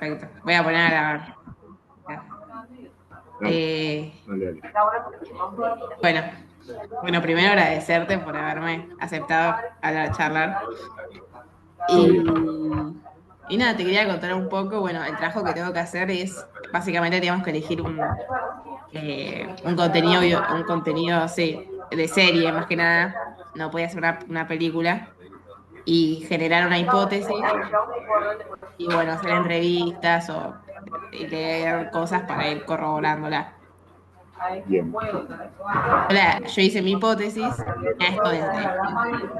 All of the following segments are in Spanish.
perfecto. Voy a poner a grabar. Dale, Eh, dale. bueno, bueno, primero agradecerte por haberme aceptado a charlar. Todo bien. Y nada, te quería contar un poco. Bueno, el trabajo que tengo que hacer es, básicamente tenemos que elegir un contenido, un contenido, sí, de serie más que nada. No podía ser una película. Y generar una hipótesis y bueno, hacer entrevistas o leer cosas para ir corroborándola. Bien. Yo hice mi hipótesis, esto desde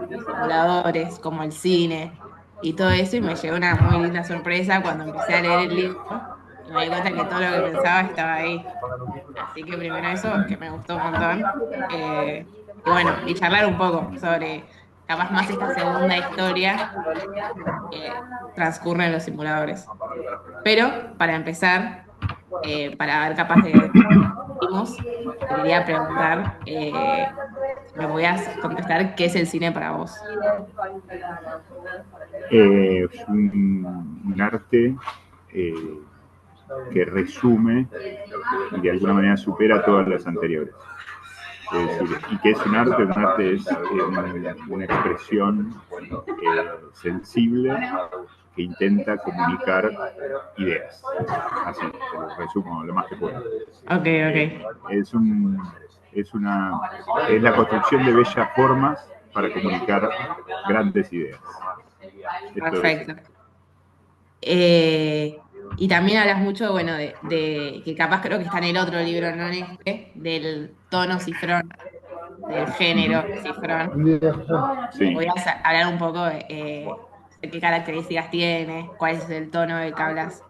los simuladores, como el cine y todo eso, y me llegó una muy linda sorpresa cuando empecé a leer el libro y me di cuenta que todo lo que pensaba estaba ahí. Así que primero eso, que me gustó un montón. Y bueno, y charlar un poco sobre capaz más esta segunda historia que transcurre en los simuladores. Pero para empezar, para ver capaz de vimos, te quería preguntar si me podías contestar qué es el cine para vos. Es un arte eh, que resume y de alguna manera supera todas las anteriores. Es decir, ¿y qué es un arte? Un arte es una expresión sensible que intenta comunicar ideas. Así, te lo resumo lo más que puedo. Ok, Eh, ok, es, un, es, una, es la construcción de bellas formas para comunicar grandes ideas. Esto es. perfecto. Y también hablas mucho, bueno, de que capaz creo que está en el otro libro, no en este, del tono cifrón, del género cifrón. Sí. ¿Podrías hablar un poco de qué características tiene, cuál es el tono del que hablas?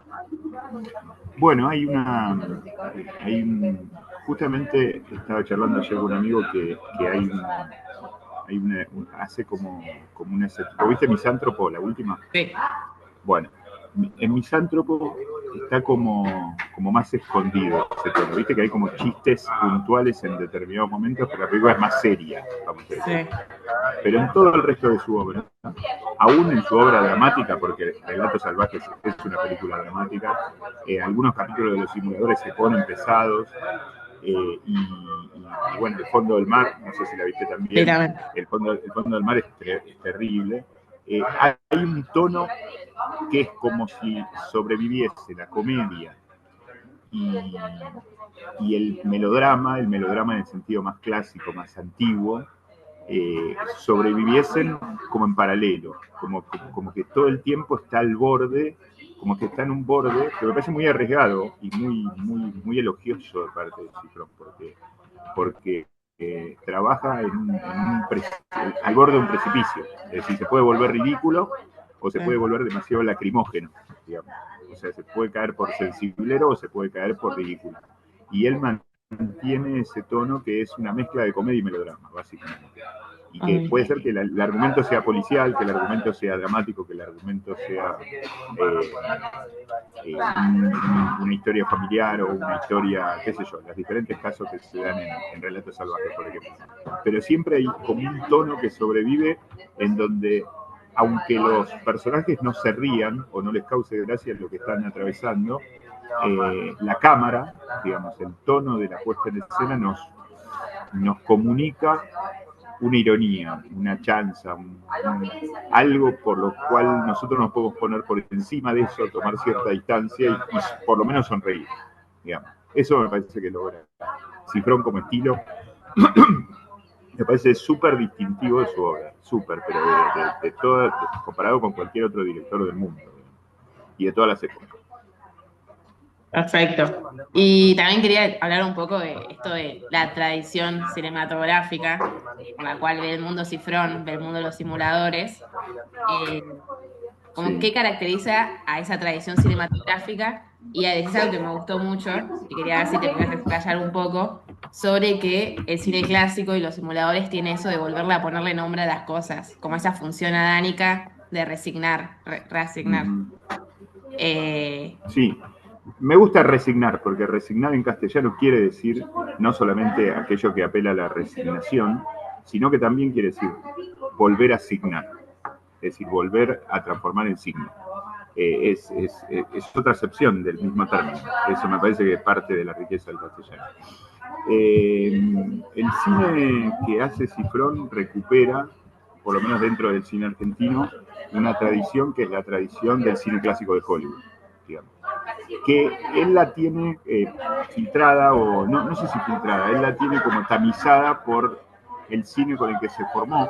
Bueno, justamente estaba charlando ayer con un amigo que hace como una, ¿viste Misántropo, la última? Sí, Bueno, en Misántropo está como más escondido ese tono. Viste que hay como chistes puntuales en determinados momentos, pero la película es más seria, vamos a decir. sí, Pero en todo el resto de su obra, aún en su obra dramática, porque Relatos Salvajes es una película dramática, algunos capítulos de los simuladores se ponen pesados, y bueno, el fondo del mar, no sé si la viste sí, también, también. el fondo del mar es terrible. Hay un tono que es como si sobreviviese la comedia y, y el melodrama en el sentido más clásico, más antiguo, sobreviviesen como en paralelo, como que todo el tiempo está al borde, como que está en un borde, que me parece muy arriesgado y muy elogioso de parte de Cifrón, porque trabaja al borde de un precipicio, es decir, se puede volver ridículo o se puede Sí. volver demasiado lacrimógeno, digamos. O sea, se puede caer por sensiblero o se puede caer por ridículo. Y él mantiene ese tono que es una mezcla de comedia y melodrama, básicamente. Y que puede Ok. ser que el argumento sea policial, que el argumento sea dramático, que el argumento sea una historia familiar o una historia, qué sé yo, los diferentes casos que se dan en Relatos Salvajes, por ejemplo. Pero siempre hay como un tono que sobrevive en donde, aunque los personajes no se rían o no les cause gracia lo que están atravesando, la cámara, digamos, el tono de la puesta en escena nos comunica una ironía, una chanza, algo por lo cual nosotros nos podemos poner por encima de eso, tomar cierta distancia y por lo menos sonreír, digamos. Eso me parece que logra Cifrón como estilo. Me parece súper distintivo de su obra, súper, pero de toda, comparado con cualquier otro director del mundo, digamos, y de todas las épocas. Perfecto. Y también quería hablar un poco de esto de la tradición cinematográfica por la cual ve el mundo cifrón, ve el mundo de los simuladores. Eh, Como Sí. qué caracteriza a esa tradición cinematográfica y decís algo que me gustó mucho y quería ver si te podías explayar un poco sobre que el cine clásico y los simuladores tiene eso de volverle a ponerle nombre a las cosas, como esa función adánica de resignar, reasignar. Uh-huh. Eh, Sí, me gusta resignar, porque resignar en castellano quiere decir no solamente aquello que apela a la resignación, sino que también quiere decir volver a signar, es decir, volver a transformar en signo. es otra acepción del mismo término. Eso me parece que es parte de la riqueza del castellano. El cine que hace Cifrón recupera, por lo menos dentro del cine argentino, una tradición que es la tradición del cine clásico de Hollywood, digamos. Que él la tiene filtrada, o no sé si filtrada, él la tiene como tamizada por el cine con el que se formó,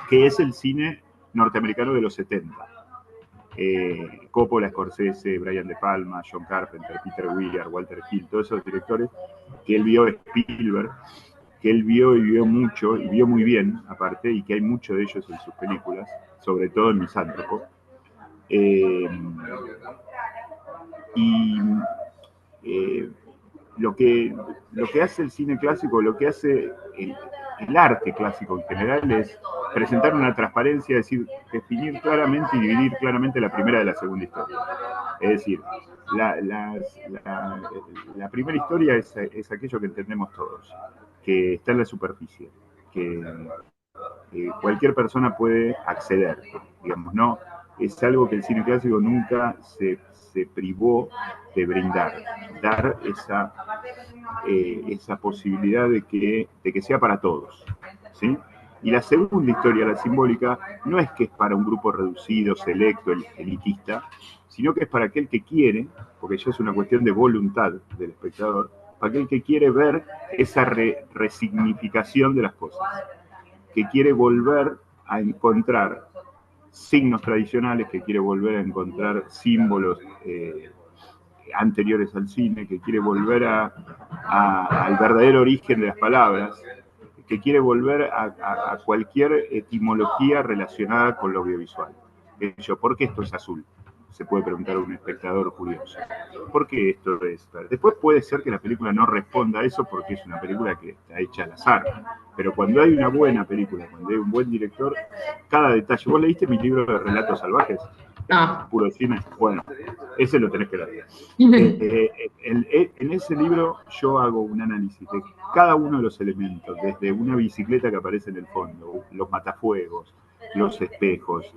que es el cine norteamericano de los 70. Coppola, Scorsese, Brian De Palma, John Carpenter, Peter Weir, Walter Hill, todos esos directores que él vio, Spielberg, que él vio y vio mucho, y vio muy bien, aparte, y que hay mucho de ellos en sus películas, sobre todo en Misántropo. Y lo que hace el cine clásico, lo que hace el arte clásico en general es presentar una transparencia, es decir, definir claramente y dividir claramente la primera de la segunda historia. Es decir, la primera historia es aquello que entendemos todos, que está en la superficie, que cualquier persona puede acceder, digamos, no es algo que el cine clásico nunca se privó de brindar, dar esa posibilidad de que sea para todos, ¿sí? Y la segunda historia, la simbólica, no es que es para un grupo reducido, selecto, elitista, sino que es para aquel que quiere, porque ya es una cuestión de voluntad del espectador, para aquel que quiere ver esa resignificación de las cosas, que quiere volver a encontrar signos tradicionales, que quiere volver a encontrar símbolos anteriores al cine, que quiere volver al verdadero origen de las palabras, que quiere volver a cualquier etimología relacionada con lo audiovisual. De hecho, ¿por qué esto es azul? Se puede preguntar a un espectador curioso. ¿Por qué esto es verde? Después puede ser que la película no responda a eso porque es una película que está hecha al azar. Pero cuando hay una buena película, cuando hay un buen director, cada detalle. ¿Vos leíste mi libro de Relatos Salvajes? No. Puro cine. Bueno, ese lo tenés que leer. En ese libro yo hago un análisis de cada uno de los elementos, desde una bicicleta que aparece en el fondo, los matafuegos, los espejos,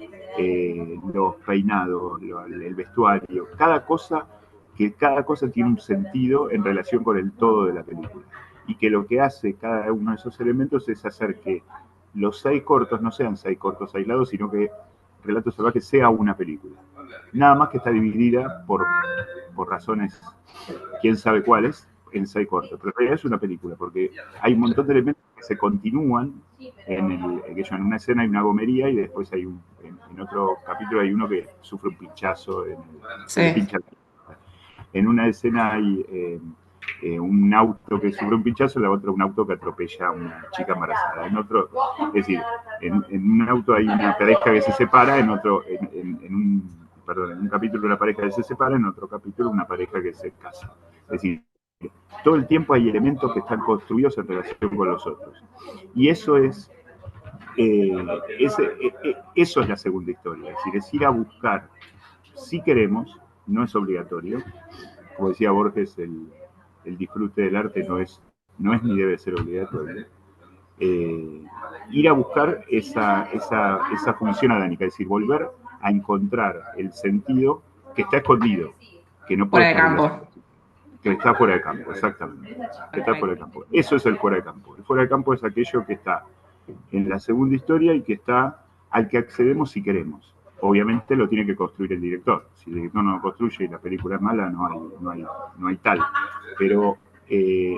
los peinados, el vestuario, cada cosa tiene un sentido en relación con el todo de la película. Y que lo que hace cada uno de esos elementos es hacer que los 6 cortos no sean 6 cortos aislados, sino que Relatos Salvajes sea una película. Nada más que está dividida por razones, quién sabe cuáles, en 6 cortos. Pero en realidad es una película, porque hay un montón de elementos que se continúan en una escena hay una gomería y después hay en otro capítulo hay uno que sufre un pinchazo, Sí. en una escena hay un auto que sufre un pinchazo, en la otra un auto que atropella a una chica embarazada. En otro, es decir, en un auto hay una pareja que se separa, en un capítulo una pareja que se separa, en otro capítulo una pareja que se casa. Es decir, todo el tiempo hay elementos que están construidos en relación con los otros. Y eso es eso es la segunda historia, es decir, es ir a buscar, si queremos, no es obligatorio, como decía Borges, el disfrute del arte no es ni debe ser obligatorio, ir a buscar esa función adánica, es decir, volver a encontrar el sentido que está escondido, que no puede Fuera de estar campo. que está fuera de campo, exactamente. Que está fuera de campo. Eso es el fuera de campo. El fuera de campo es aquello que está en la segunda historia y que está al que accedemos si queremos. Obviamente lo tiene que construir el director. Si el director no lo construye y la película es mala, no hay tal. Pero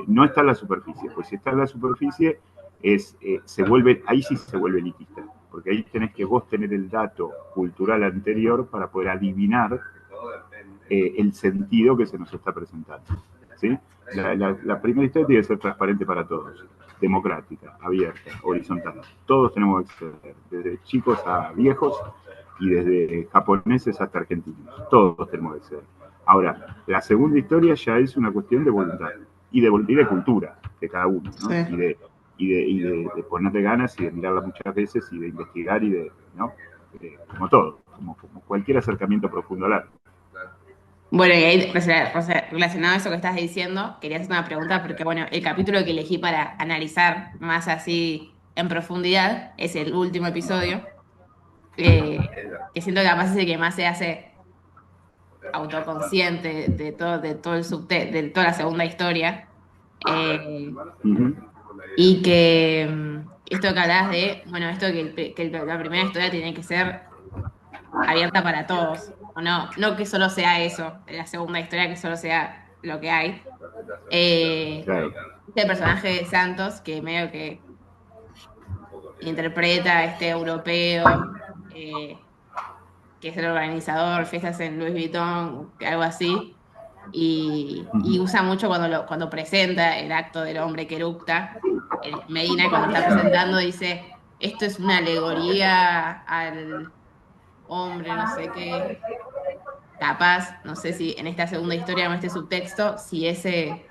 no está en la superficie. Pues si está en la superficie, ahí sí se vuelve elitista. Porque ahí tenés que vos tener el dato cultural anterior para poder adivinar el sentido que se nos está presentando. ¿Sí? La primera historia tiene que ser transparente para todos, democrática, abierta, horizontal. Todos tenemos que acceder, desde chicos a viejos y desde japoneses hasta argentinos. Todos tenemos que acceder. Ahora, la segunda historia ya es una cuestión de voluntad y de cultura de cada uno, ¿no? Sí. Y de ponerle ganas y de mirarla muchas veces y de investigar y ¿no? Como todo, como cualquier acercamiento profundo al arte. Bueno, y ahí relacionado a eso que estás diciendo, quería hacer una pregunta porque, bueno, el capítulo que elegí para analizar más así en profundidad es el último episodio, que siento que capaz es el que más se hace autoconsciente de todo el de toda la segunda historia. Eh, Ujú. y que esto que hablabas de, bueno, esto la primera historia tiene que ser abierta para todos, o no, no que solo sea eso, la segunda historia que solo sea lo que hay. Claro. Este personaje de Santos, que medio que interpreta a este europeo, eh, que es el organizador, fiestas en Louis Vuitton, algo así, y Ujú. usa mucho cuando presenta el acto del hombre que eructa. Medina, cuando está presentando, dice, esto es una alegoría al hombre, no sé qué. Capaz, no sé si en esta segunda historia o en este subtexto, si ese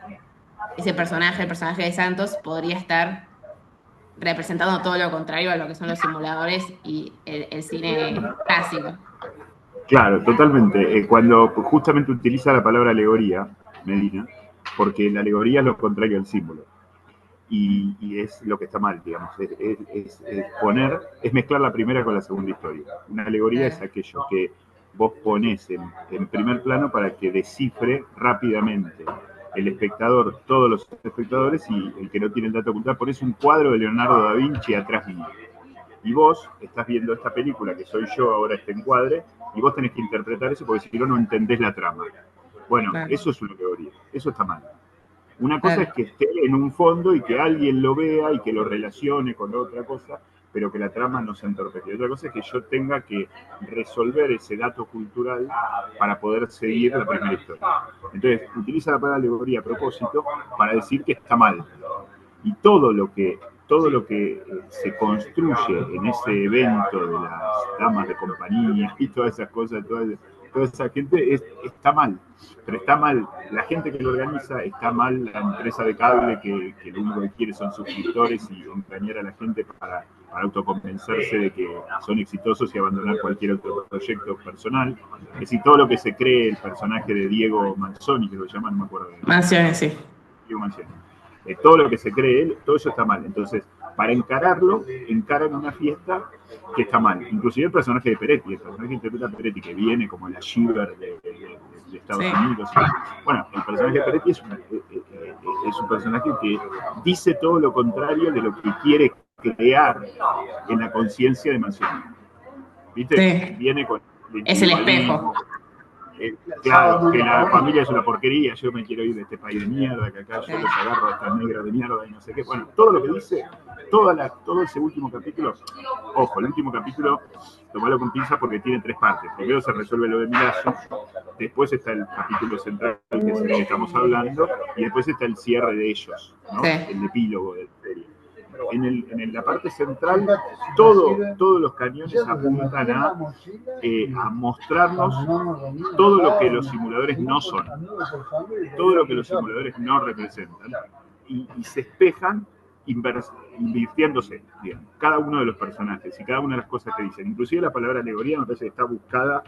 personaje, el personaje de Santos, podría estar representando todo lo contrario a lo que son los simuladores y el cine clásico. Claro, totalmente. Cuando justamente utiliza la palabra alegoría, Medina, porque la alegoría es lo contrario al símbolo. Y es lo que está mal, digamos. Es mezclar la primera con la segunda historia. Una alegoría es Claro, aquello que vos pones en primer plano para que descifre rápidamente el espectador, todos los espectadores y el que no tiene el dato ocultar. Pones un cuadro de Leonardo da Vinci atrás mío. Y vos estás viendo esta película que soy yo, ahora este encuadre, y vos tenés que interpretar eso porque si no, no entendés la trama. Bueno, claro, eso es una teoría, eso está mal. Una cosa es claro. que esté en un fondo y que alguien lo vea y que lo relacione con otra cosa, pero que la trama no se entorpezca. Otra cosa es que yo tenga que resolver ese dato cultural para poder seguir la primera historia. Entonces, utiliza la palabra alegoría a propósito para decir que está mal. Y todo lo que se construye en ese evento de las damas de compañía y todas esas cosas, toda esa gente está mal, pero está mal la gente que lo organiza, está mal la empresa de cable que lo único que quiere son suscriptores y engañar a la gente para autoconvencerse de que son exitosos y abandonar cualquier otro proyecto personal. Es decir, todo lo que se cree el personaje de Diego Manzoni, que lo llaman, no me acuerdo de Mansiones, sí. Diego Manzoni. Todo lo que se cree él, todo eso está mal. Entonces, para encararlo, encaran una fiesta que está mal. Inclusive el personaje de Peretti, el personaje que interpreta a Peretti, que viene como la Shiver de Estados Sí. Unidos. Bueno, el personaje de Peretti es un personaje que dice todo lo contrario de lo que quiere crear en la conciencia de Manzoni. ¿Viste? Sí. Viene con el Es el individualismo, espejo. claro, que la familia es una porquería, yo me quiero ir de este país de mierda, que acá Sí. yo los agarro a estas negras de mierda y no sé qué. Bueno, todo lo que dice, todo ese último capítulo, ojo, el último capítulo, tomalo con pinza porque tiene tres partes. Primero se resuelve lo de Milazzo, después está el capítulo central, que es el que estamos hablando, y después está el cierre de ellos, ¿no? Sí. El epílogo de la serie. En la parte central, todos los cañones apuntan a mostrarnos todo lo que los simuladores no son, todo lo que los simuladores no representan, y se espejan invirtiéndose, digamos, cada uno de los personajes y cada una de las cosas que dicen. Inclusive la palabra alegoría me parece que está buscada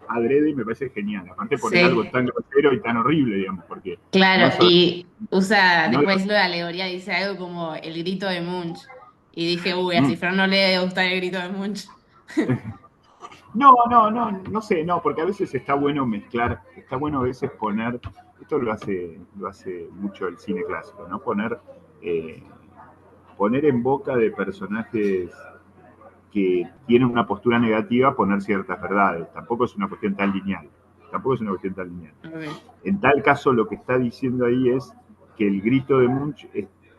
adrede y me parece genial. Aparte poner algo Sí. tan grosero y tan horrible, digamos, porque no Claro, es y usa, no, después lo de alegoría, dice algo como el grito de Munch. Y dije, uy, a mm, Cifrón no le debe gustar el grito de Munch. no sé, no, porque a veces está bueno mezclar, está bueno a veces poner, esto lo hace mucho el cine clásico, ¿no? Eh, poner en boca de personajes que tienen una postura negativa, poner ciertas verdades. Tampoco es una cuestión tan lineal. Tampoco es una cuestión tan lineal. Ok. En tal caso, lo que está diciendo ahí es que el grito de Munch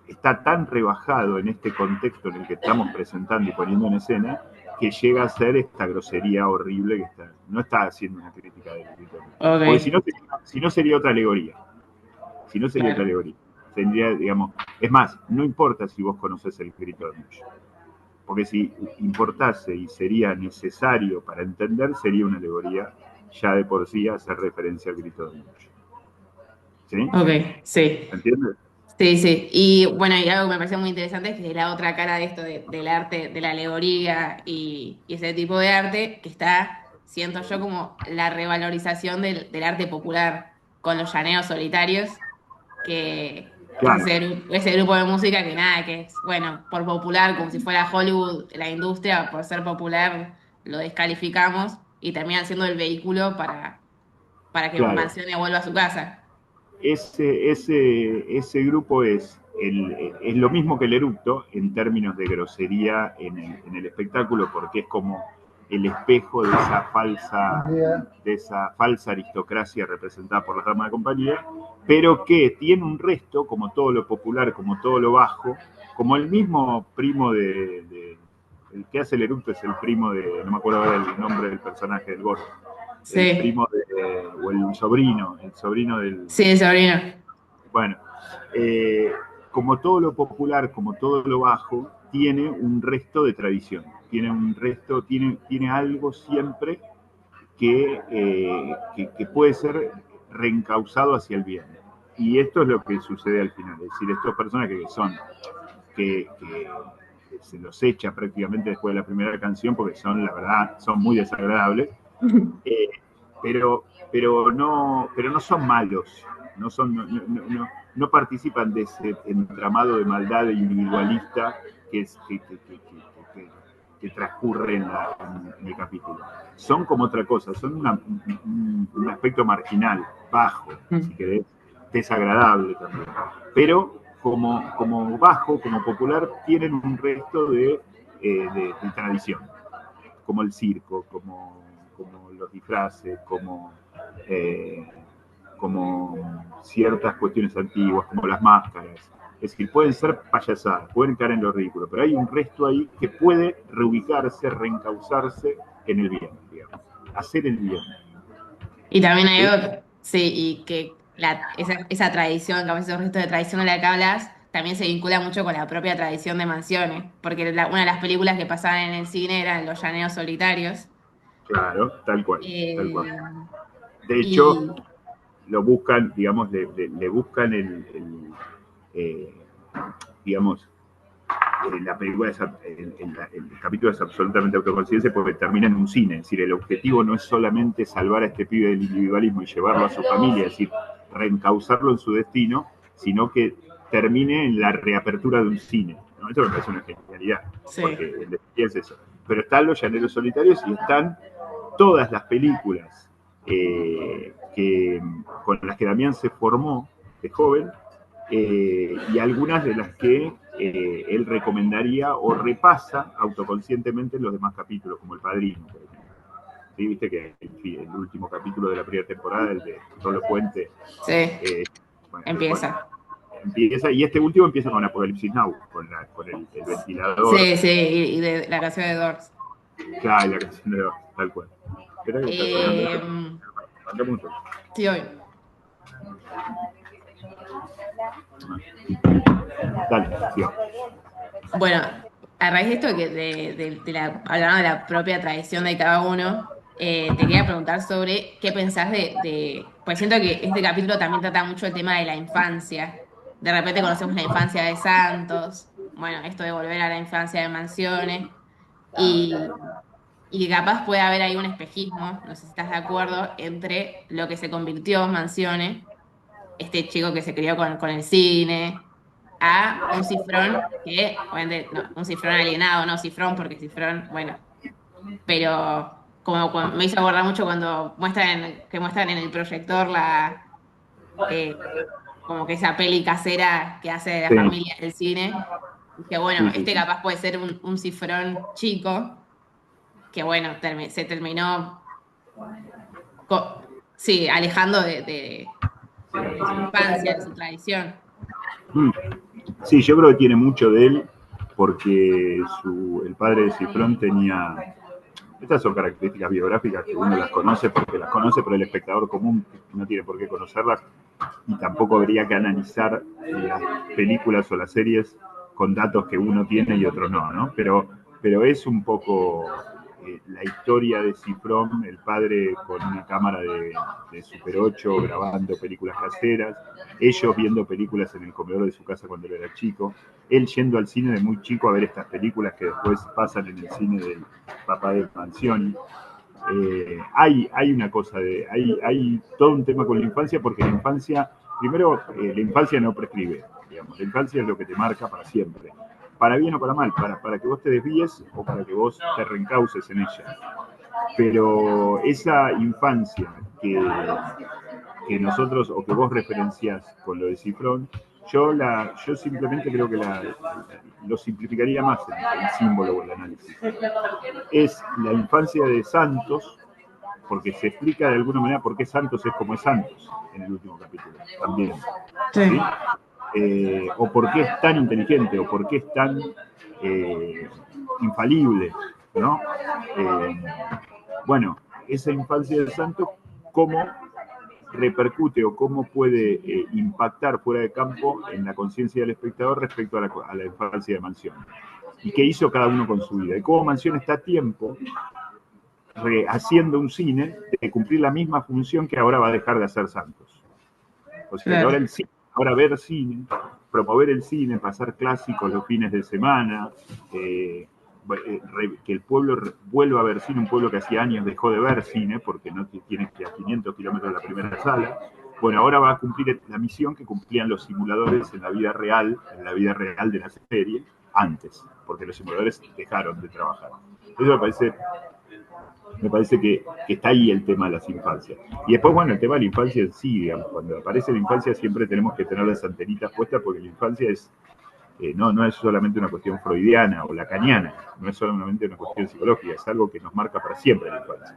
está tan rebajado en este contexto en el que estamos presentando y poniendo en escena que llega a ser esta grosería horrible que no está haciendo una crítica del grito de Munch. Porque Ok, si no sería otra alegoría. Si no sería otra claro. alegoría. Tendría, digamos, es más, no importa si vos conoces el grito de Munch. Porque si importase y sería necesario para entender, sería una alegoría ya de por sí hacer referencia al grito de Munch. ¿Sí? Ok, sí. ¿Se entiende? Sí, sí. Y bueno, y algo que me parece muy interesante es que es la otra cara de esto del arte, de la alegoría y ese tipo de arte, que está, siento yo, como la revalorización del arte popular con los llaneos solitarios, que es Claro. ese grupo de música que nada, que es, bueno, por popular, como si fuera Hollywood, la industria, por ser popular, lo descalificamos y terminan siendo el vehículo para que Claro, Mansione vuelva a su casa. ese grupo es lo mismo que el eructo en términos de grosería en el espectáculo, porque es como el espejo de esa falsa aristocracia representada por las damas de compañía, pero que tiene un resto, como todo lo popular, como todo lo bajo, como el mismo primo el que hace el eructo es el primo no me acuerdo ahora el nombre del personaje del gordo, el Sí, primo o el sobrino del, sí, el sobrino. bueno, eh, como todo lo popular, como todo lo bajo, tiene un resto de tradición, tiene un resto, tiene algo siempre que puede ser reencausado hacia el bien. Y esto es lo que sucede al final, es decir, estos personajes que se los echa prácticamente después de la primera canción porque son, la verdad, son muy desagradables, eh, pero no son malos, no, son, no participan de ese entramado de maldad individualista que transcurre en el capítulo. Son como otra cosa, son un aspecto marginal, bajo, si querés, desagradable también. Pero como bajo, como popular, tienen un resto de tradición, como el circo, como los disfraces, eh, como ciertas cuestiones antiguas, como las máscaras. Es decir, pueden ser payasadas, pueden caer en lo ridículo, pero hay un resto ahí que puede reubicarse, reencauzarse en el bien, digamos, hacer el bien. Y también hay ¿Sí? algo, sí, y que esa tradición, capaz esos restos de tradición de la que hablas, también se vincula mucho con la propia tradición de Mansiones, porque una de las películas que pasaban en el cine eran Los Llaneros Solitarios. Claro, tal cual, tal cual. Eh, De hecho, y lo buscan, digamos, le buscan eh, digamos, la película el capítulo es absolutamente autoconsciente porque termina en un cine. Es decir, el objetivo no es solamente salvar a este pibe del individualismo y llevarlo a su familia, es decir, reencauzarlo en su destino, sino que termine en la reapertura de un cine. ¿No? Eso me parece una genialidad, porque sí, el destino es eso. Pero están los Llaneros Solitarios y están todas las películas con las que Damián se formó de joven y algunas de las que él recomendaría o repasa autoconscientemente en los demás capítulos, como El Padrino, por ejemplo. ¿Sí? Viste que el último capítulo de la primera temporada, el de Solo Puente, sí, bueno, empieza. empieza, y este último empieza con Apocalipsis Now, con el ventilador, Sí, sí, y de la canción de Doors. claro, la canción de tal cual. Espera que está sonando Eh, esto. Mandame un toque. sí, hoy. Dale, sigamos. Bueno, a raíz de esto hablando de la propia tradición de cada uno, te quería preguntar sobre qué pensás pues siento que este capítulo también trata mucho el tema de la infancia. De repente conocemos la infancia de Santos, bueno, esto de volver a la infancia de Mansiones, y, y que capaz puede haber ahí un espejismo, no sé si estás de acuerdo, entre lo que se convirtió en Mansiones, este chico que se crió con el cine, a un Cifrón que, obviamente, no, un Cifrón alienado, no Cifrón, porque Cifrón, bueno, pero como me hizo acordar mucho cuando muestran en el proyector eh, como que esa peli casera que hace de la Sí, familia del cine, que bueno, sí, sí, este sí. capaz puede ser un Cifrón chico, que bueno, se terminó, sí, alejando de su infancia, de su tradición. Mm. Sí, yo creo que tiene mucho de él porque el padre de Cifrón tenía. Estas son características biográficas que uno las conoce porque las conoce, pero el espectador común no tiene por qué conocerlas y tampoco habría que analizar las películas o las series con datos que uno tiene y otro no, ¿no? Pero es un poco la historia de Cifrón, el padre con una cámara de Super 8 grabando películas caseras, ellos viendo películas en el comedor de su casa cuando él era chico, él yendo al cine de muy chico a ver estas películas que después pasan en el cine del papá de Mansioni. Hay una cosa hay todo un tema con la infancia porque la infancia, primero, la infancia no prescribe, digamos, la infancia es lo que te marca para siempre. para bien o para mal, para que vos te desvíes o para que vos te reencauces en ella. Pero esa infancia que nosotros, o que vos referenciás con lo de Cifrón, yo simplemente creo que lo simplificaría más el símbolo o el análisis. Es la infancia de Santos, porque se explica de alguna manera por qué Santos es como es Santos en el último capítulo también. Sí. ¿Sí? O por qué es tan inteligente, o por qué es tan infalible, ¿no? Bueno, esa infancia de Santos, ¿cómo repercute o cómo puede impactar fuera de campo en la conciencia del espectador respecto a la infancia de Mansión? ¿Y qué hizo cada uno con su vida? Y cómo Mansión está a tiempo haciendo un cine de cumplir la misma función que ahora va a dejar de hacer Santos. O sea, Claro. que ahora ver cine, promover el cine, pasar clásicos los fines de semana, que el pueblo vuelva a ver cine, un pueblo que hacía años dejó de ver cine porque no tiene que a 500 kilómetros de la primera sala. Bueno, ahora va a cumplir la misión que cumplían los simuladores en la vida real de la serie, antes, porque los simuladores dejaron de trabajar. Eso me parece que está ahí el tema de las infancias. Y después, bueno, el tema de la infancia en sí, digamos, cuando aparece la infancia siempre tenemos que tener las antenitas puestas porque la infancia no es solamente una cuestión freudiana o lacaniana, no es solamente una cuestión psicológica, es algo que nos marca para siempre la infancia.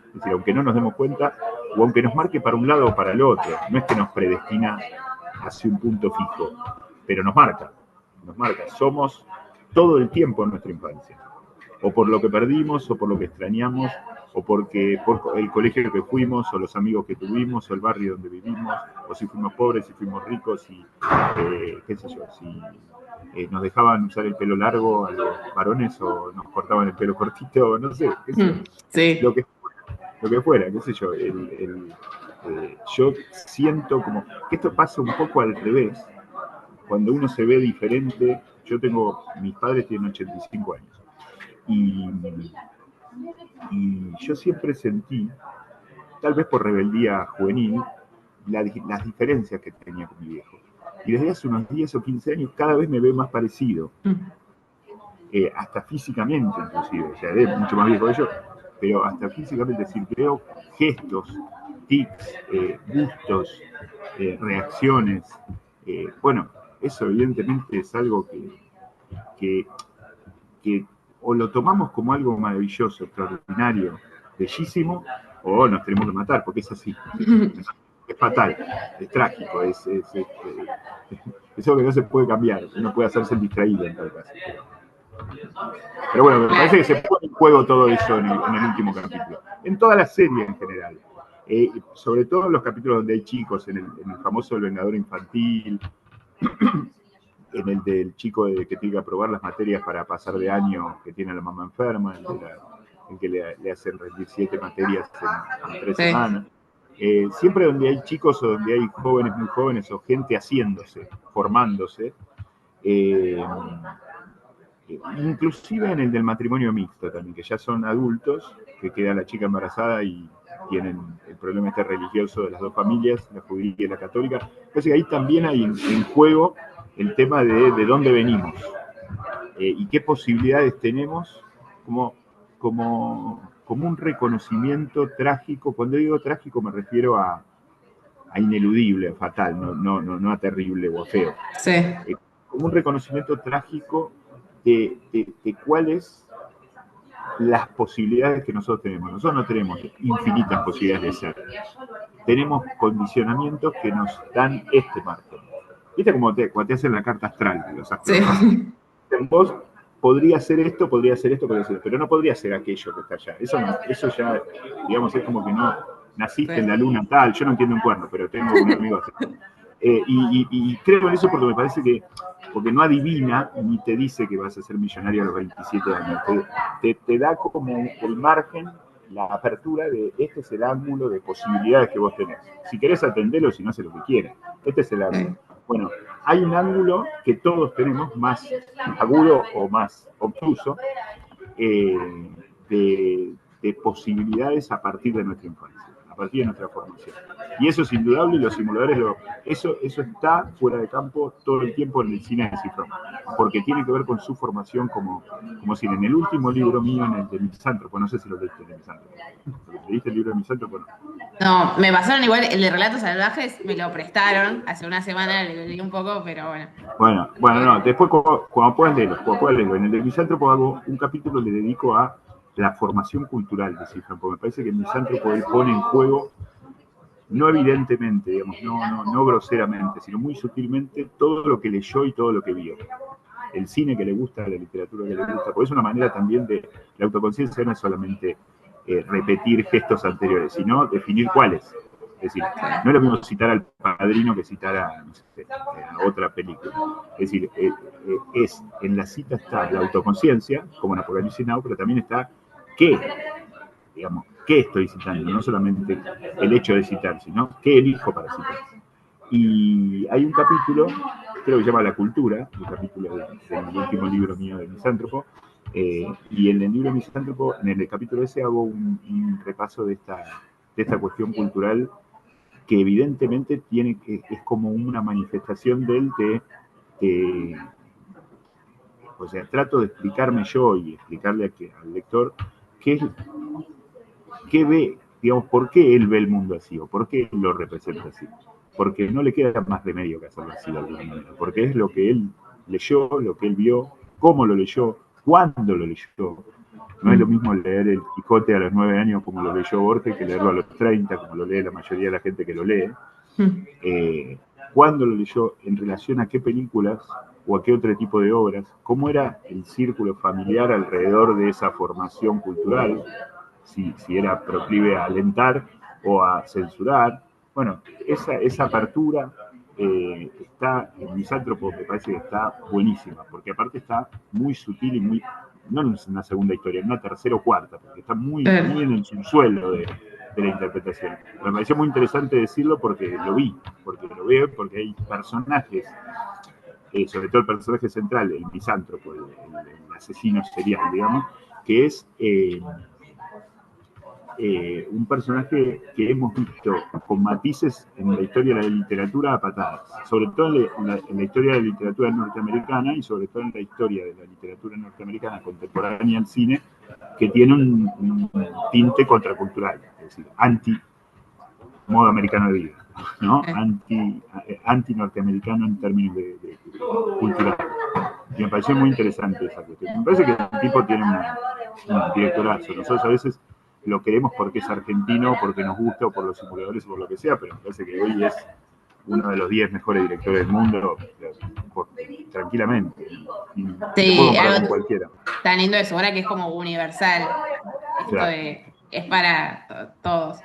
Es decir, aunque no nos demos cuenta, o aunque nos marque para un lado o para el otro, no es que nos predestina hacia un punto fijo, pero nos marca. Somos todo el tiempo en nuestra infancia. O por lo que perdimos, o por lo que extrañamos, o por el colegio que fuimos, o los amigos que tuvimos, o el barrio donde vivimos, o si fuimos pobres, si fuimos ricos, si nos dejaban usar el pelo largo a los varones, o nos cortaban el pelo cortito, no sé, Sí. lo que fuera, qué sé yo. Yo siento como que esto pasa un poco al revés, cuando uno se ve diferente. Mis padres tienen 85 años. Y yo siempre sentí, tal vez por rebeldía juvenil, las diferencias que tenía con mi viejo. Y desde hace unos 10 o 15 años cada vez me veo más parecido, hasta físicamente inclusive, o sea, es mucho más viejo que yo, pero hasta físicamente, es decir, veo gestos, tics, gustos, reacciones. Bueno, eso evidentemente es algo que o lo tomamos como algo maravilloso, extraordinario, bellísimo, o nos tenemos que matar, porque es así. Es fatal, es trágico, es eso que no se puede cambiar, uno puede hacerse el distraído en tal caso. Pero bueno, me parece que se pone en juego todo eso en el último capítulo. En toda la serie en general. Sobre todo en los capítulos donde hay chicos, en el famoso El Vengador Infantil, en el del chico que tiene que aprobar las materias para pasar de año, que tiene a la mamá enferma, en que le hacen rendir 7 materias en 3 semanas. Siempre donde hay chicos o donde hay jóvenes muy jóvenes o gente haciéndose, formándose, inclusive en el del matrimonio mixto también, que ya son adultos, que queda la chica embarazada y tienen el problema este religioso de las dos familias, la judía y la católica. Entonces ahí también hay en juego el tema de dónde venimos y qué posibilidades tenemos como un reconocimiento trágico. Cuando digo trágico me refiero a ineludible, a fatal, no a terrible o a feo. Sí. Como un reconocimiento trágico de cuáles las posibilidades que nosotros tenemos. Nosotros no tenemos infinitas posibilidades de ser. Tenemos condicionamientos que nos dan este margen. ¿Viste cómo cuando te hacen la carta astral de los astrónomos? Sí. Vos podría ser esto, pero no podría ser aquello que está allá. Eso ya, digamos, es como que no naciste en la luna tal. Yo no entiendo un cuerno, pero tengo un amigo así. Y creo en eso porque me parece que porque no adivina ni te dice que vas a ser millonario a los 27 años. Te da como el margen, la apertura de este es el ángulo de posibilidades que vos tenés. Si querés atenderlo, si no, hace lo que quieras. Este es el ángulo. Bueno, hay un ángulo que todos tenemos más agudo o más obtuso de posibilidades a partir de nuestra infancia. A partir de nuestra formación. Y eso es indudable, y los simuladores, eso está fuera de campo todo el tiempo en el cine de Cifrón, porque tiene que ver con su formación como cine. En el último libro mío, en el de Misántropo, no sé si lo leíste, el de Misántropo. ¿Leíste el libro de Misántropo? No, me pasaron igual el de Relatos Salvajes, me lo prestaron hace una semana, le leí un poco, pero bueno. Bueno, no, después cuando puedas leerlo, en el de Misántropo hago un capítulo, le dedico a la formación cultural de Cifrón, porque me parece que Misántropo él pone en juego, no evidentemente, digamos, no groseramente, sino muy sutilmente, todo lo que leyó y todo lo que vio. El cine que le gusta, la literatura que le gusta, porque es una manera también de, la autoconciencia no es solamente repetir gestos anteriores, sino definir cuáles. Es decir, no es lo mismo citar al Padrino que citar a, no sé, a otra película. Es decir, en la cita está la autoconciencia, como en Apocalipsis Now, pero también está qué, digamos, qué estoy citando, no solamente el hecho de citar, sino qué elijo para citar. Y hay un capítulo, creo que se llama La Cultura, el capítulo del último libro mío de Misántropo, y en el libro de Misántropo, en el capítulo ese, hago un repaso de esta cuestión cultural que evidentemente es como una manifestación de él o sea, trato de explicarme yo y explicarle al lector qué ve, digamos, por qué él ve el mundo así o por qué él lo representa así. Porque no le queda más remedio que hacerlo así de alguna manera. Porque es lo que él leyó, lo que él vio, cómo lo leyó, cuándo lo leyó. No es lo mismo leer El Quijote a los 9 años como lo leyó Borges que leerlo a los 30, como lo lee la mayoría de la gente que lo lee. Cuándo lo leyó, en relación a qué películas o a qué otro tipo de obras, cómo era el círculo familiar alrededor de esa formación cultural, si era proclive a alentar o a censurar. Bueno, esa apertura está en Misántropo, me parece que está buenísima, porque aparte está muy sutil y muy, no en una segunda historia, en una tercera o cuarta, porque está muy en el subsuelo de la interpretación. Me pareció muy interesante decirlo porque lo vi, porque lo veo, porque hay personajes, sobre todo el personaje central, el misántropo, el asesino serial, digamos, que es un personaje que hemos visto con matices en la historia de la literatura a patadas, sobre todo en la historia de la literatura norteamericana y sobre todo en la historia de la literatura norteamericana contemporánea al cine, que tiene un tinte contracultural, es decir, anti-modo americano de vida, ¿no? Anti-norteamericano en términos de cultural. Y me pareció muy interesante esa cuestión. Me parece que el tipo tiene un directorazo. Nosotros a veces lo queremos porque es argentino, porque nos gusta, o por los simuladores, o por lo que sea, pero me parece que hoy es uno de los 10 mejores directores del mundo, tranquilamente. Y te puedo comparar con cualquiera. Tan lindo eso, ahora que es como universal. Esto Claro. Es para todos.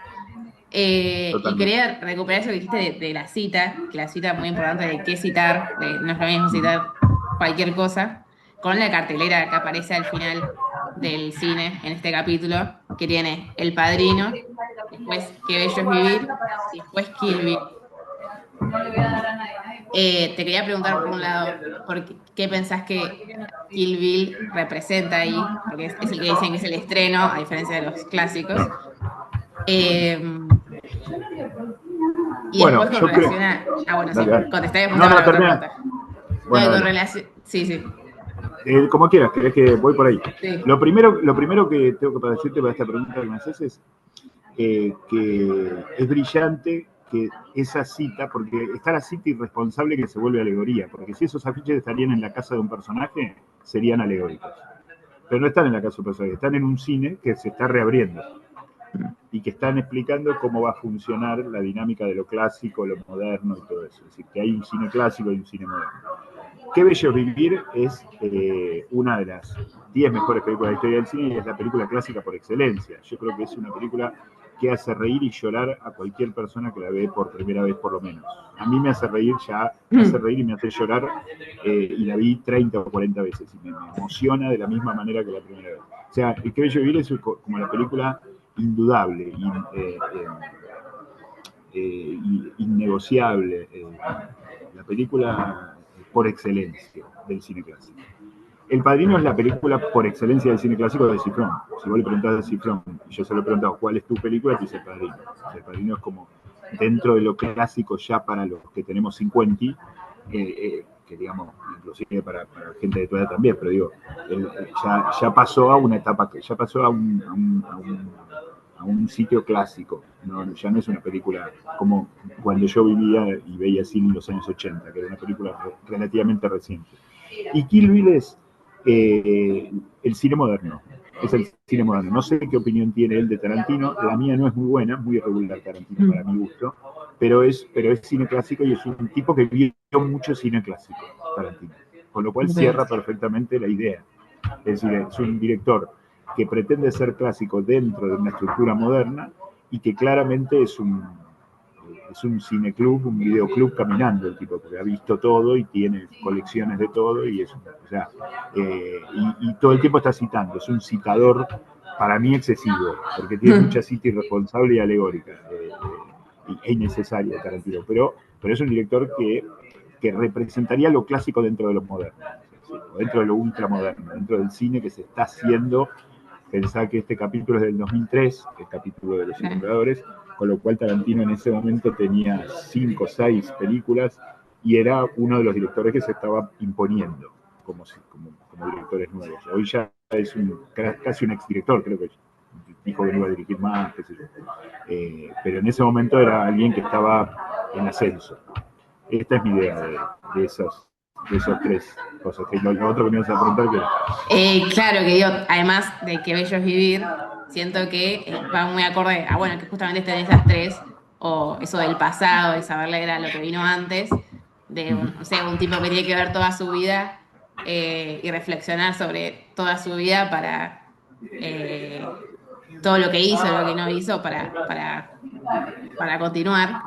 Y quería recuperar eso que dijiste de la cita, que la cita es muy importante de qué citar, no es lo mismo citar cualquier cosa, con la cartelera que aparece al final del cine en este capítulo, que tiene El Padrino, después Qué bello es vivir, y después Kill Bill. Te quería preguntar por un lado, ¿qué pensás que Kill Bill representa ahí? Porque es el que dicen que es el estreno, a diferencia de los clásicos. Eh, y Bueno, después con yo creo. relación a. Ah, bueno, sí, Dale. contesté después No, te hago la otra termina. pregunta. No, y Bueno, con dale. relación. Sí, sí. Como quieras, querés que voy por ahí. Sí. Lo primero que tengo que decirte para esta pregunta que me haces es que es brillante que esa cita, porque está la cita irresponsable que se vuelve alegoría, porque si esos afiches estarían en la casa de un personaje, serían alegóricos. Pero no están en la casa de un personaje, están en un cine que se está reabriendo y que están explicando cómo va a funcionar la dinámica de lo clásico, lo moderno y todo eso. Es decir, que hay un cine clásico y un cine moderno. Qué bello vivir es una de las 10 mejores películas de la historia del cine y es la película clásica por excelencia. Yo creo que es una película que hace reír y llorar a cualquier persona que la ve por primera vez por lo menos. A mí me hace reír me hace reír y me hace llorar y la vi 30 o 40 veces y me emociona de la misma manera que la primera vez. O sea, Qué bello vivir es como la película indudable, innegociable, la película por excelencia del cine clásico. El Padrino es la película por excelencia del cine clásico de Cifrón. Si vos le preguntás a Cifrón, y yo se lo he preguntado, ¿cuál es tu película? Te dice El Padrino. El Padrino es como dentro de lo clásico ya para los que tenemos 50, que digamos, inclusive para gente de tu edad también, pero digo, ya pasó a una etapa, ya pasó a un sitio clásico. No, ya no es una película como cuando yo vivía y veía cine en los años 80, que era una película relativamente reciente. Y Kill Bill es el cine moderno. Es el cine moderno. No sé qué opinión tiene él de Tarantino. La mía no es muy buena, muy irregular Tarantino para mi gusto, pero es cine clásico y es un tipo que vio mucho cine clásico, Tarantino. Con lo cual cierra perfectamente la idea. Es decir, es un director que pretende ser clásico dentro de una estructura moderna y que claramente es un cineclub, un videoclub caminando el tipo, porque ha visto todo y tiene colecciones de todo y es, o sea, y todo el tiempo está citando, es un citador para mí excesivo, porque tiene mucha cita irresponsable y alegórica e innecesaria Tarantino, pero es un director que representaría lo clásico dentro de lo moderno, ¿sí? Dentro de lo ultramoderno, dentro del cine que se está haciendo. Pensá que este capítulo es del 2003, el capítulo de los simuladores, con lo cual Tarantino en ese momento tenía 5 o 6 películas y era uno de los directores que se estaba imponiendo como directores nuevos. Hoy ya es casi un exdirector, creo que dijo que no iba a dirigir más, qué sé yo. Pero en ese momento era alguien que estaba en ascenso. Esta es mi idea de esos 3 cosas. Lo otro que me ibas a preguntar Claro que digo, además de que bello es vivir, siento que va muy acorde a, bueno, que justamente estén esas tres, o eso del pasado, de saber leer a lo que vino antes, de un, o sea, un tipo que tiene que ver toda su vida y reflexionar sobre toda su vida para todo lo que hizo, lo que no hizo para continuar.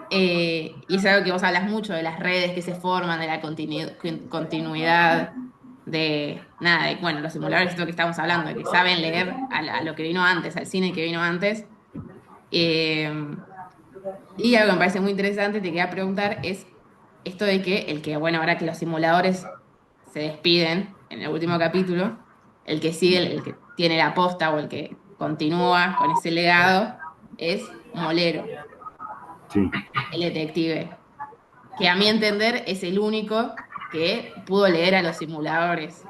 Y es algo que vos hablas mucho de las redes que se forman, de la continuidad, de nada, de, bueno, los simuladores, esto que estamos hablando, de que saben leer a lo que vino antes, al cine que vino antes. Eh, y algo que me parece muy interesante, te quería preguntar, es esto de que bueno, ahora que los simuladores se despiden en el último capítulo, el que sigue, el que tiene la posta o el que continúa con ese legado es Molero, sí. el detective, que a mi entender es el único que pudo leer a los simuladores,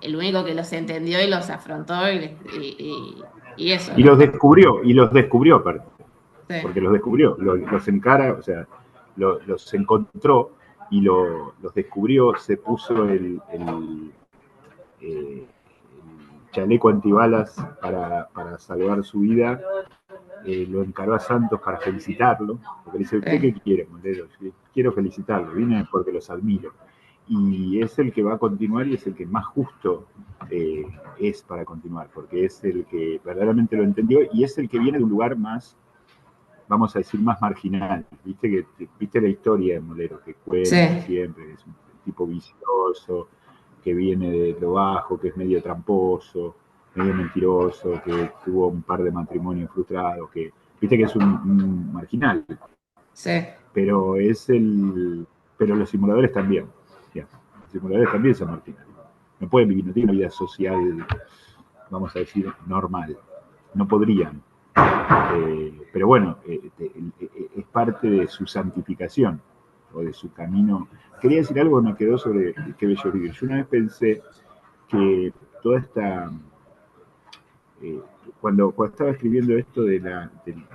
el único que los entendió y los afrontó y eso, ¿no? Y los descubrió aparte, Sí, porque los descubrió, los encara, o sea, los encontró y los descubrió, se puso el chaleco antibalas para salvar su vida, lo encaró a Santos para felicitarlo, porque le dice, ¿usted sí. qué quiere, Molero? Quiero felicitarlo, vine porque los admiro. Y es el que va a continuar y es el que más justo es para continuar, porque es el que verdaderamente lo entendió y es el que viene de un lugar más, vamos a decir, más marginal. Viste la historia de Molero, que Sí, cuenta siempre, es un tipo vicioso, que viene de lo bajo, que es medio tramposo, medio mentiroso, que tuvo un par de matrimonios frustrados, que viste que es un marginal, sí. pero pero los simuladores también. Ya. Los simuladores también son marginales. No pueden vivir, no tienen una vida social, vamos a decir, normal. No podrían. Pero bueno, es parte de su santificación o de su camino. Quería decir algo que me quedó sobre Qué bello vivir. Yo una vez pensé que toda esta cuando estaba escribiendo esto de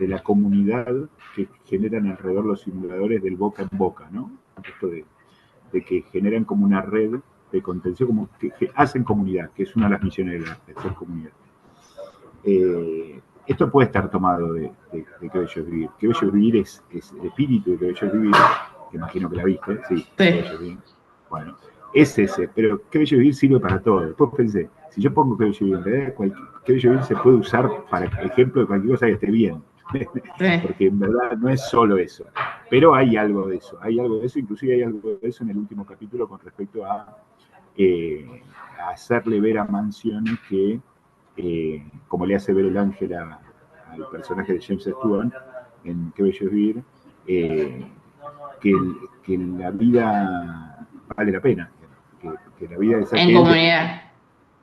la comunidad que generan alrededor los simuladores del boca en boca, ¿no? Esto de que generan como una red de contención, como que hacen comunidad, que es una de las misiones del arte, hacer comunidad. Esto puede estar tomado de Qué bello es vivir. Qué bello es vivir es el espíritu de Qué bello es vivir, que imagino que la viste, sí, Qué bello Sí. es vivir. Bueno, es ese, pero Qué bello vivir sirve para todo. Después pensé, si yo pongo Qué bello vivir, en realidad Qué bello vivir se puede usar para ejemplo de cualquier cosa que esté bien. Sí. Porque en verdad no es solo eso, pero hay algo de eso, inclusive hay algo de eso en el último capítulo con respecto a hacerle ver a Mansione que, como le hace ver el ángel al personaje de James Stewart en Qué bello es vivir, eh, que, que la vida vale la pena, que la vida de esa En gente, comunidad.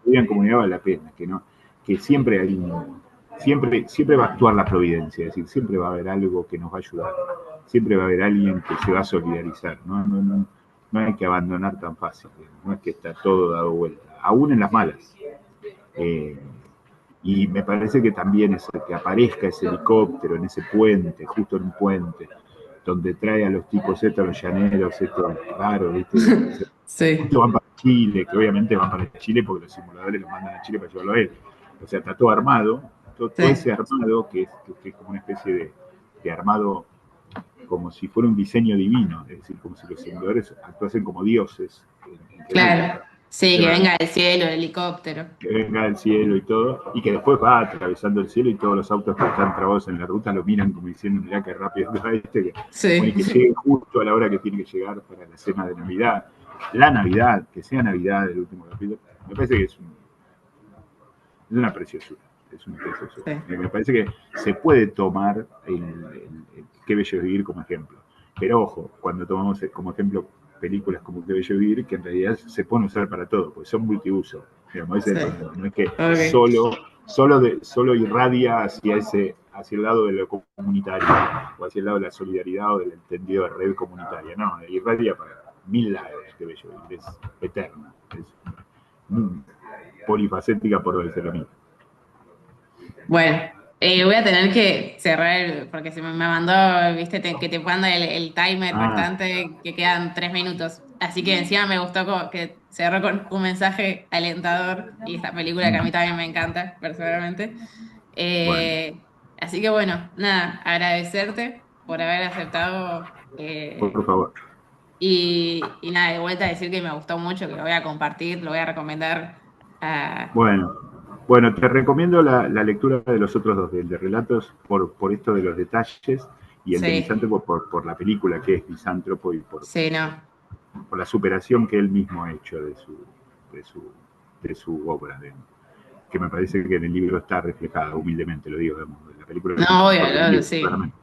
la vida en comunidad vale la pena, que siempre siempre va a actuar la providencia, es decir, siempre va a haber algo que nos va a ayudar, siempre va a haber alguien que se va a solidarizar, no hay que abandonar tan fácil, no es que está todo dado vuelta, aún en las malas. Eh, y me parece que también es que aparezca ese helicóptero en ese puente, justo en un puente, donde trae a los tipos estos, a los llaneros, estos raros, ¿viste? Sí. Justo van para Chile, que obviamente van para Chile porque los simuladores los mandan a Chile para llevarlo a él. O sea, está todo armado, todo Sí. ese armado que es como una especie de armado como si fuera un diseño divino, es decir, como si los simuladores actuasen como dioses en Claro. teoría. Sí, que Pero venga del cielo, el helicóptero. que venga del cielo y todo, y que después va atravesando el cielo y todos los autos que están trabados en la ruta lo miran como diciendo, mirá qué rápido va este, bueno, y que Sí. llegue justo a la hora que tiene que llegar para la cena de Navidad. La Navidad, que sea Navidad el último capítulo, me parece que es una preciosura. Es una preciosura. Sí. Me parece que se puede tomar el Qué bello vivir como ejemplo. Pero ojo, cuando tomamos como ejemplo películas como Qué bello vivir, que en realidad se pueden usar para todo, porque son multiuso. Digamos, ese es Sí. el problema. No es que Ok. solo irradia hacia el lado de lo comunitario, o hacia el lado de la solidaridad o del entendido de red comunitaria. No, irradia para mil lados. Qué bello vivir, es eterna. Es polifacética por decirlo mismo. Bueno, voy a tener que cerrar porque se me mandó, viste, que te manda el timer Ah, restante, que quedan 3 minutos. Así que encima me gustó que cerró con un mensaje alentador y esta película que a mí también me encanta, personalmente. bueno, Así que bueno, nada, agradecerte por haber aceptado por favor. y nada, de vuelta decir que me gustó mucho, que lo voy a compartir, lo voy a recomendar a... Bueno, bueno, te recomiendo la lectura de los otros dos, del de relatos, por esto de los detalles, y el de Sí, Lisántropo por la película que es Lisántropo y sí, no. por la superación que él mismo ha hecho de su, de su obra, que me parece que en el libro está reflejada, humildemente lo digo, digamos, la película es No, mucho obvio, mejor que el libro, sí. claramente,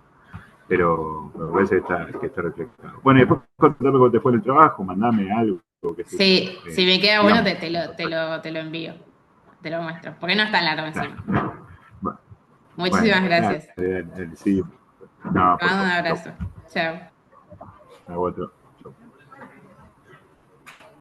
pero me parece que está reflejado. Bueno, después contame cómo te fue en el trabajo, mandame algo, qué sé yo, Sí, si me queda bueno, sigamos. te lo envío. Te lo muestro. Porque no es tan largo encima. Bueno, bueno, Muchísimas gracias. sí, no, Te por mando un favor, abrazo. Chao. a otro.